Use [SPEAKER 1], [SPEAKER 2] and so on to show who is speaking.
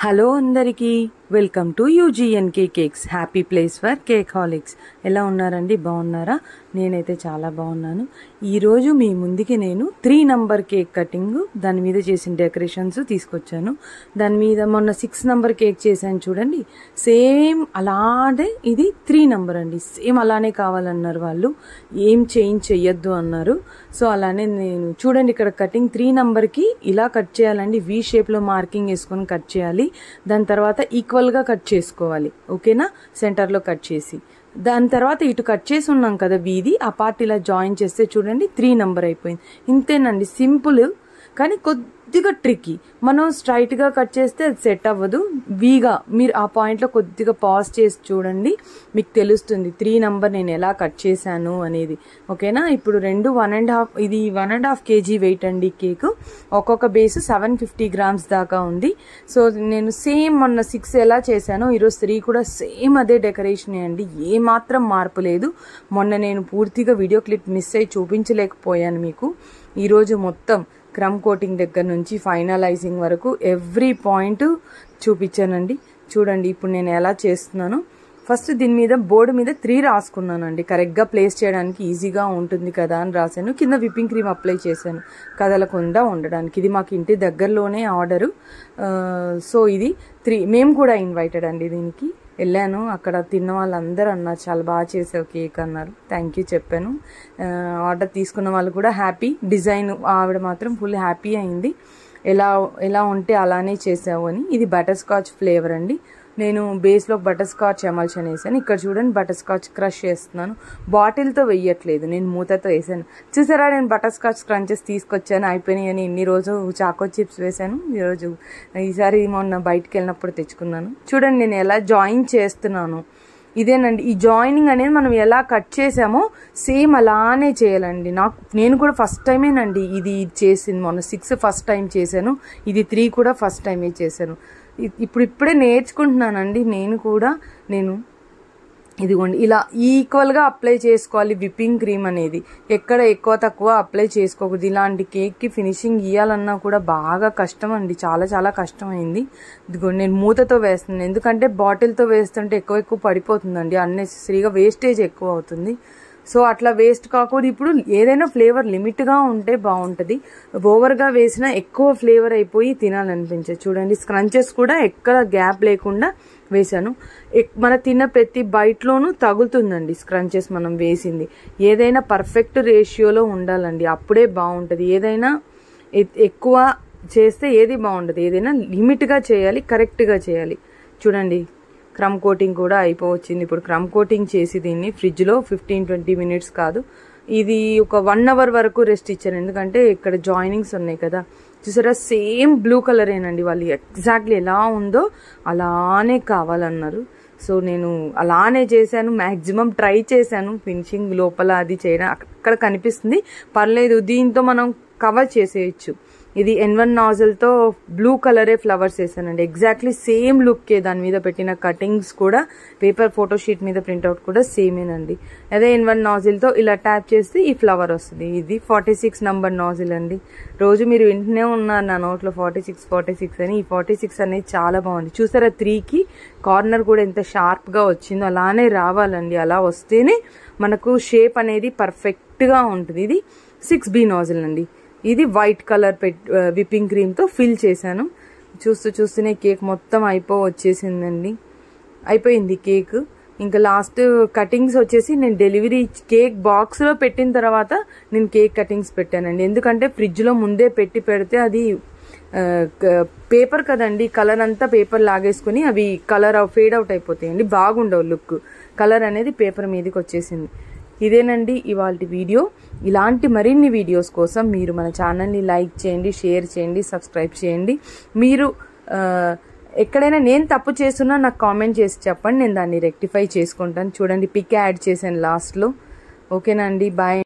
[SPEAKER 1] Hello అందరికీ welcome to UGNK cakes, happy place for cake holics. ఎలా ఉన్నారండి? బాగున్నారా? నేనైతే చాలా బాగున్నాను. ఈరోజు మీ ముందుకి నేను 3 నంబర్ కేక్ కటింగ్, దాని మీద చేసిన డెకరేషన్స్ తీసుకొచ్చాను. దాని మీద మొన్న 6 నంబర్ కేక్ చేశాను చూడండి, సేమ్ అలానే ఇది 3 నంబర్ అండి. సేమ్ అలానే కావాలన్నారు వాళ్ళు, ఏం చేంజ్ చెయ్యొద్దు అన్నారు. సో అలానే నేను చూడండి, ఇక్కడ కటింగ్ 3 నంబర్కి ఇలా కట్ చేయాలండి. వి షేప్లో మార్కింగ్ వేసుకొని కట్ చేయాలి. దాని తర్వాత ఈక్వల్గా కట్ చేసుకోవాలి, ఓకేనా? సెంటర్లో కట్ చేసి దాని తర్వాత ఇటు కట్ చేసి ఉన్నాం కదా వీది, ఆ పార్ట్ ఇలా జాయిన్ చేస్తే చూడండి 3 నంబర్ అయిపోయింది. ఇంతేనండి, సింపుల్. కానీ కొద్దిగా ట్రిక్కీ. మనం స్ట్రైట్గా కట్ చేస్తే అది సెట్ అవ్వదు. వీగా మీరు ఆ పాయింట్లో కొద్దిగా పాజ్ చేసి చూడండి, మీకు తెలుస్తుంది 3 నంబర్ నేను ఎలా కట్ చేశాను అనేది, ఓకేనా? ఇప్పుడు 1.5 ఇది 1.5 kg వెయిట్ అండి కేక్. ఒక్కొక్క బేస్ 750 grams దాకా ఉంది. సో నేను సేమ్ మొన్న 6 ఎలా చేశానో ఈరోజు 3 కూడా సేమ్ అదే డెకరేషన్ అండి, ఏమాత్రం మార్పు లేదు. మొన్న నేను పూర్తిగా వీడియో క్లిప్ మిస్ అయ్యి చూపించలేకపోయాను మీకు. ఈరోజు మొత్తం క్రమ్ కోటింగ్ దగ్గర నుంచి ఫైనలైజింగ్ వరకు ఎవ్రీ పాయింట్ చూపించానండి. చూడండి ఇప్పుడు నేను ఎలా చేస్తున్నాను. ఫస్ట్ దీని మీద బోర్డు మీద 3 రాసుకున్నానండి, కరెక్ట్గా ప్లేస్ చేయడానికి ఈజీగా ఉంటుంది కదా అని రాశాను. కింద విప్పింగ్ క్రీమ్ అప్లై చేశాను కదలకుండా ఉండడానికి. ఇది మాకు ఇంటి దగ్గరలోనే ఆర్డరు. సో ఇది 3. మేము కూడా ఇన్వైటెడ్ అండి దీనికి. వెళ్ళాను, అక్కడ తిన్న వాళ్ళందరూ అన్నారు చాలా బాగా చేసావు కేక్ అన్నారు. థ్యాంక్ యూ చెప్పాను. ఆర్డర్ తీసుకున్న వాళ్ళు కూడా హ్యాపీ. డిజైన్ ఆవిడ మాత్రం ఫుల్ హ్యాపీ అయింది, ఎలా ఉంటే అలానే చేసావు అని. ఇది బటర్ స్కాచ్ ఫ్లేవర్ అండి. నేను బేస్లో బటర్ స్కాచ్ ఎమల్షన్ వేసాను. ఇక్కడ చూడండి బటర్ స్కాచ్ క్రష్ చేస్తున్నాను. బాటిల్తో వేయట్లేదు, నేను మూతతో వేసాను. చూసారా, నేను బటర్ స్కాచ్ క్రంచెస్ తీసుకొచ్చాను, అయిపోయినాయి అని. ఇన్ని రోజు చాకో చిప్స్ వేసాను, ఈసారి మొన్న బయటకు వెళ్ళినప్పుడు తెచ్చుకున్నాను. చూడండి నేను ఎలా జాయిన్ చేస్తున్నాను. ఇదేనండి, ఈ జాయినింగ్ అనేది మనం ఎలా కట్ చేసామో సేమ్ అలానే చేయాలండి. నేను కూడా ఫస్ట్ టైమేనండి ఇది చేసింది. మొన్న 6 ఫస్ట్ టైం చేశాను, ఇది 3 కూడా ఫస్ట్ టైమే చేశాను. ఇప్పుడే నేర్చుకుంటున్నానండి నేను కూడా. ఇదిగోండి ఇలా ఈక్వల్గా అప్లై చేసుకోవాలి విప్పింగ్ క్రీమ్ అనేది. ఎక్కడ ఎక్కువ తక్కువ అప్లై చేసుకోకూడదు. ఇలాంటి కేక్కి ఫినిషింగ్ ఇవ్వాలన్నా కూడా బాగా కష్టం అండి, చాలా చాలా కష్టమైంది. ఇదిగోండి నేను మూతతో వేస్తున్నాను, ఎందుకంటే బాటిల్తో వేస్తుంటే ఎక్కువ పడిపోతుందండి, అన్నెసెసరీగా వేస్టేజ్ ఎక్కువ అవుతుంది. సో అట్లా వేస్ట్ కాకూడదు. ఇప్పుడు ఏదైనా ఫ్లేవర్ లిమిట్గా ఉంటే బాగుంటుంది. ఓవర్గా వేసినా ఎక్కువ ఫ్లేవర్ అయిపోయి తినాలనిపించదు. చూడండి స్క్రంచెస్ కూడా ఎక్కడ గ్యాప్ లేకుండా వేసాను. మన తిన్న ప్రతి బైట్లోనూ తగులుతుందండి స్క్రంచెస్ మనం వేసింది. ఏదైనా పర్ఫెక్ట్ రేషియోలో ఉండాలండి, అప్పుడే బాగుంటుంది. ఏదైనా ఎక్కువ చేస్తే ఏది బాగుండదు, ఏదైనా లిమిట్గా చేయాలి, కరెక్ట్గా చేయాలి. చూడండి క్రమ్ కోటింగ్ కూడా అయిపోవచ్చింది. ఇప్పుడు క్రమ్ కోటింగ్ చేసి దీన్ని ఫ్రిడ్జ్లో 15-20 minutes కాదు, ఇది ఒక 1 hour వరకు రెస్ట్ ఇచ్చాను. ఎందుకంటే ఇక్కడ జాయినింగ్స్ ఉన్నాయి కదా. చూసారా సేమ్ బ్లూ కలరేనండి, వాళ్ళు ఎగ్జాక్ట్లీ ఎలా ఉందో అలానే కావాలన్నారు. సో నేను అలానే చేశాను, మ్యాక్సిమం ట్రై చేశాను. ఫినిషింగ్ లోపల అది చేయడం అక్కడ కనిపిస్తుంది, పర్లేదు, దీంతో మనం కవర్ చేసేయచ్చు. ఇది N1 నాజిల్తో బ్లూ కలరే ఫ్లవర్స్ వేసానండి, ఎగ్జాక్ట్లీ సేమ్ లుక్కే. దాని మీద పెట్టిన కటింగ్స్ కూడా పేపర్ ఫోటోషీట్ మీద ప్రింట్అవుట్ కూడా సేమేనండి. అదే N1 నాజిల్తో ఇలా ట్యాప్ చేస్తే ఈ ఫ్లవర్ వస్తుంది. ఇది 46 నంబర్ నాజిల్ అండి. రోజు మీరు వింటూనే ఉన్నారు నా నోట్లో 46 అని. ఈ 46 అనేది చాలా బాగుంది. చూసారా 3కి కార్నర్ కూడా ఎంత షార్ప్గా వచ్చిందో, అలానే రావాలండి. అలా వస్తేనే మనకు షేప్ అనేది పర్ఫెక్ట్గా ఉంటుంది. ఇది 6B నాజిల్ అండి. ఇది వైట్ కలర్ విప్పింగ్ క్రీమ్తో ఫిల్ చేశాను. చూస్తూనే కేక్ మొత్తం వచ్చేసిందండి, అయిపోయింది కేక్. ఇంకా లాస్ట్ కటింగ్స్ వచ్చేసి నేను డెలివరీ కేక్ బాక్స్లో పెట్టిన తర్వాత నేను కేక్ కటింగ్స్ పెట్టానండి. ఎందుకంటే ఫ్రిడ్జ్లో ముందే పెడితే అది పేపర్ కదండి, కలర్ అంతా పేపర్ లాగేసుకుని అవి కలర్ ఫేడ్ అవుట్ అయిపోతాయండి, బాగుండవు లుక్. కలర్ అనేది పేపర్ మీదకి వచ్చేసింది. ఇదేనండి ఇవాల్టి వీడియో. ఇలాంటి మరిన్ని వీడియోస్ కోసం మీరు మన ఛానల్ని లైక్ చేయండి, షేర్ చేయండి, సబ్స్క్రైబ్ చేయండి. మీరు ఎక్కడైనా నేను తప్పు చేస్తున్నా నాకు కామెంట్ చేసి చెప్పండి, నేను దాన్ని రెక్టిఫై చేసుకుంటాను. చూడండి పిక్ యాడ్ చేశాను లాస్ట్లో. ఓకేనా అండి, బాయ్.